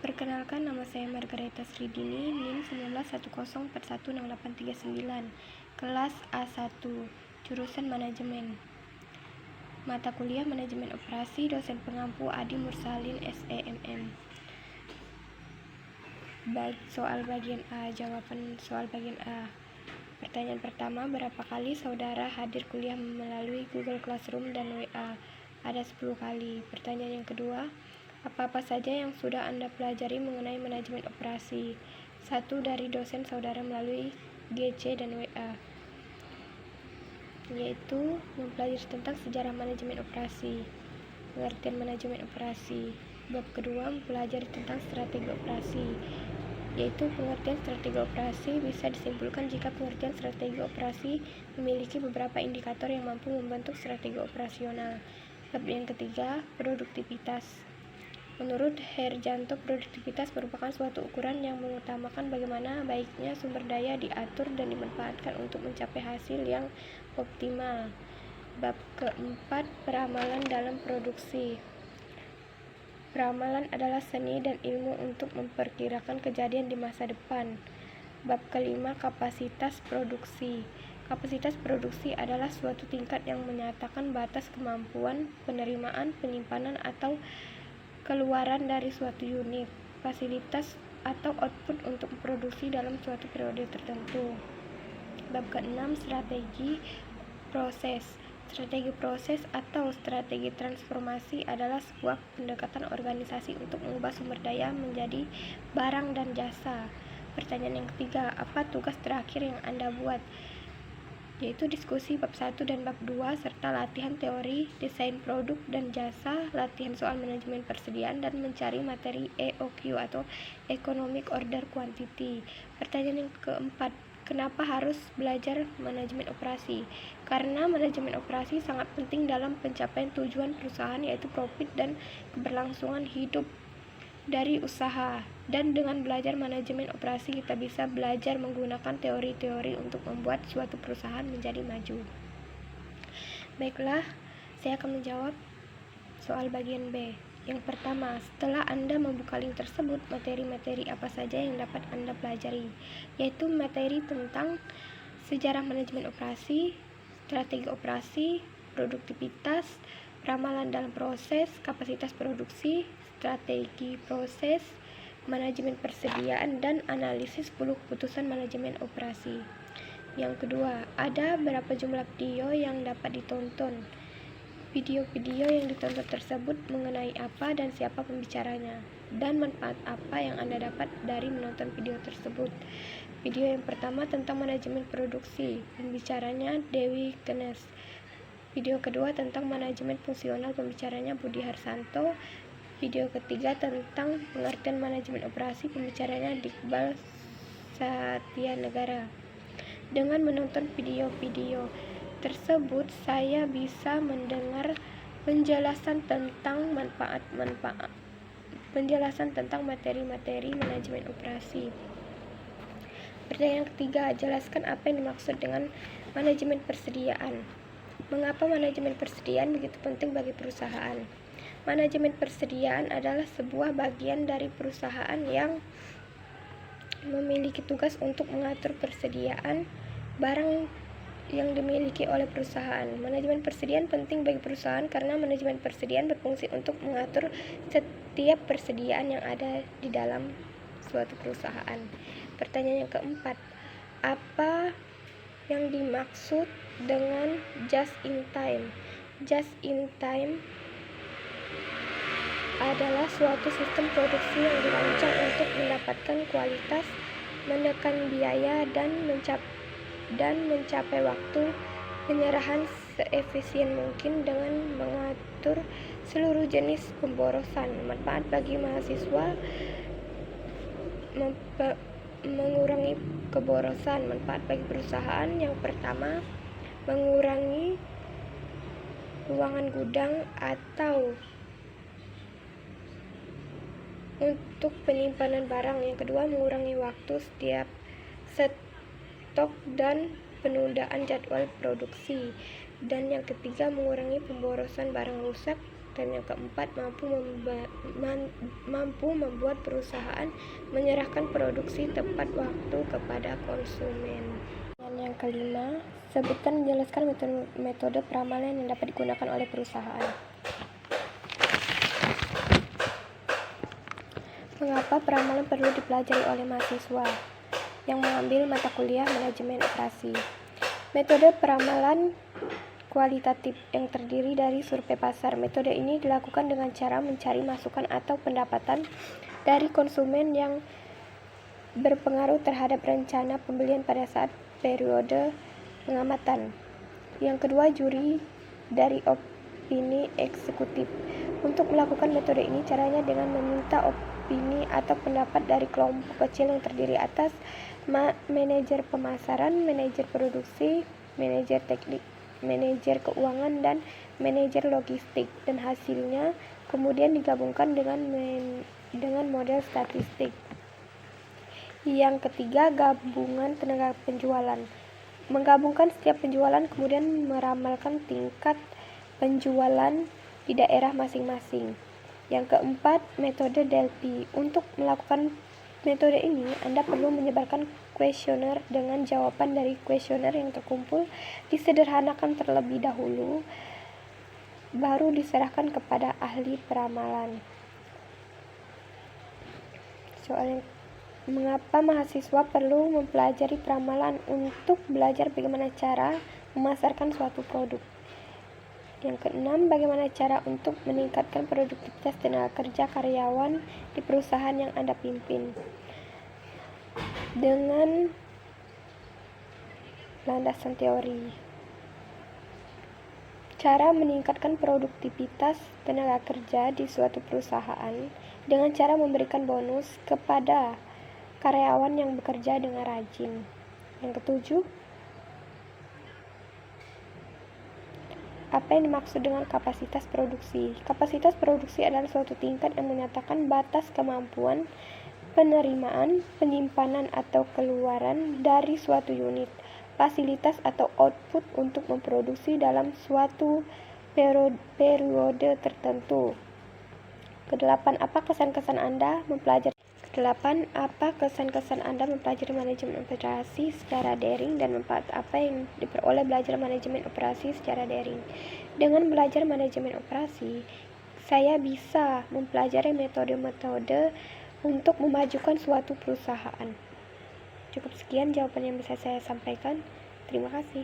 Perkenalkan, nama saya Margareta Sridini, NIM 1910416839, kelas A1, jurusan Manajemen. Mata kuliah Manajemen Operasi, dosen pengampu Adi Mursalin, SEMM. Soal bagian A, jawaban soal bagian A. Pertanyaan pertama, berapa kali saudara hadir kuliah melalui Google Classroom dan WA? Ada 10 kali. Pertanyaan yang kedua, apa-apa saja yang sudah Anda pelajari mengenai manajemen operasi? 1. Dari dosen saudara melalui GC dan WA, yaitu mempelajari tentang sejarah manajemen operasi, pengertian manajemen operasi. Bab kedua, mempelajari tentang strategi operasi, yaitu pengertian strategi operasi bisa disimpulkan jika pengertian strategi operasi memiliki beberapa indikator yang mampu membentuk strategi operasional. Bab yang ketiga, produktivitas. Menurut Herjanto, produktivitas merupakan suatu ukuran yang mengutamakan bagaimana baiknya sumber daya diatur dan dimanfaatkan untuk mencapai hasil yang optimal. Bab keempat, peramalan dalam produksi. Peramalan adalah seni dan ilmu untuk memperkirakan kejadian di masa depan. Bab kelima, kapasitas produksi. Kapasitas produksi adalah suatu tingkat yang menyatakan batas kemampuan, penerimaan, penyimpanan, atau keluaran dari suatu unit, fasilitas, atau output untuk produksi dalam suatu periode tertentu. Bab keenam, strategi proses. Strategi proses atau strategi transformasi adalah sebuah pendekatan organisasi untuk mengubah sumber daya menjadi barang dan jasa. Pertanyaan yang ketiga, apa tugas terakhir yang Anda buat? Yaitu diskusi bab 1 dan bab 2 serta latihan teori, desain produk dan jasa, latihan soal manajemen persediaan, dan mencari materi EOQ atau Economic Order Quantity. Pertanyaan yang keempat, kenapa harus belajar manajemen operasi? Karena manajemen operasi sangat penting dalam pencapaian tujuan perusahaan, yaitu profit dan keberlangsungan hidup dari usaha. Dan dengan belajar manajemen operasi kita bisa belajar menggunakan teori-teori untuk membuat suatu perusahaan menjadi maju. Baiklah, saya akan menjawab soal bagian B. Yang pertama, setelah Anda membuka link tersebut, materi-materi apa saja yang dapat Anda pelajari? Yaitu materi tentang sejarah manajemen operasi, strategi operasi, produktivitas, peramalan dalam proses, kapasitas produksi, strategi proses, manajemen persediaan, dan analisis 10 keputusan manajemen operasi. Yang kedua, ada berapa jumlah video yang dapat ditonton? Video-video yang ditonton tersebut mengenai apa dan siapa pembicaranya, dan manfaat apa yang Anda dapat dari menonton video tersebut. Video yang pertama tentang manajemen produksi, pembicaranya Dewi Kenes. Video kedua tentang manajemen fungsional, pembicaranya Budi Harsanto. Video ketiga tentang pengertian manajemen operasi, pembicaranya Iqbal Satyanegara. Dengan menonton video-video tersebut, saya bisa mendengar penjelasan tentang penjelasan tentang materi-materi manajemen operasi. Pertanyaan ketiga, jelaskan apa yang dimaksud dengan manajemen persediaan. Mengapa manajemen persediaan begitu penting bagi perusahaan? Manajemen persediaan adalah sebuah bagian dari perusahaan yang memiliki tugas untuk mengatur persediaan barang yang dimiliki oleh perusahaan. Manajemen persediaan penting bagi perusahaan karena manajemen persediaan berfungsi untuk mengatur setiap persediaan yang ada di dalam suatu perusahaan. Pertanyaan yang keempat, apa yang dimaksud dengan just in time? Just in time adalah suatu sistem produksi yang dirancang untuk mendapatkan kualitas, menekan biaya, dan mencapai waktu penyerahan seefisien mungkin dengan mengatur seluruh jenis pemborosan. Manfaat bagi mahasiswa, mengurangi keborosan. Manfaat bagi perusahaan, yang pertama, mengurangi ruangan gudang atau untuk penyimpanan barang. Yang kedua, mengurangi waktu setiap stok dan penundaan jadwal produksi. Dan yang ketiga, mengurangi pemborosan barang rusak Dan yang keempat, mampu membuat perusahaan menyerahkan produksi tepat waktu kepada konsumen. Dan yang kelima, sebutkan menjelaskan metode peramalan yang dapat digunakan oleh perusahaan. Mengapa peramalan perlu dipelajari oleh mahasiswa yang mengambil mata kuliah manajemen operasi? Metode peramalan kualitatif yang terdiri dari survei pasar. Metode ini dilakukan dengan cara mencari masukan atau pendapatan dari konsumen yang berpengaruh terhadap rencana pembelian pada saat periode pengamatan. Yang kedua, juri dari opini eksekutif. Untuk melakukan metode ini, caranya dengan meminta opini atau pendapat dari kelompok kecil yang terdiri atas manajer pemasaran, manajer produksi, manajer teknik, manajer keuangan, dan manajer logistik, dan hasilnya kemudian digabungkan dengan model statistik. Yang ketiga, gabungan tenaga penjualan. Menggabungkan setiap penjualan kemudian meramalkan tingkat penjualan di daerah masing-masing. Yang keempat, metode Delphi. Untuk melakukan metode ini, Anda perlu menyebarkan kuesioner dengan jawaban dari kuesioner yang terkumpul, disederhanakan terlebih dahulu, baru diserahkan kepada ahli peramalan. Soal yang mengapa mahasiswa perlu mempelajari peramalan? Untuk belajar bagaimana cara memasarkan suatu produk. Yang keenam, bagaimana cara untuk meningkatkan produktivitas tenaga kerja karyawan di perusahaan yang Anda pimpin dengan landasan teori. Cara meningkatkan produktivitas tenaga kerja di suatu perusahaan dengan cara memberikan bonus kepada karyawan yang bekerja dengan rajin. Yang ketujuh, apa yang dimaksud dengan kapasitas produksi? Kapasitas produksi adalah suatu tingkat yang menyatakan batas kemampuan penerimaan, penyimpanan, atau keluaran dari suatu unit, fasilitas, atau output untuk memproduksi dalam suatu periode tertentu. Kedelapan, apa kesan-kesan Anda mempelajari manajemen operasi secara daring, dan manfaat apa yang diperoleh belajar manajemen operasi secara daring? Dengan belajar manajemen operasi, saya bisa mempelajari metode-metode untuk memajukan suatu perusahaan. Cukup sekian jawaban yang bisa saya sampaikan. Terima kasih.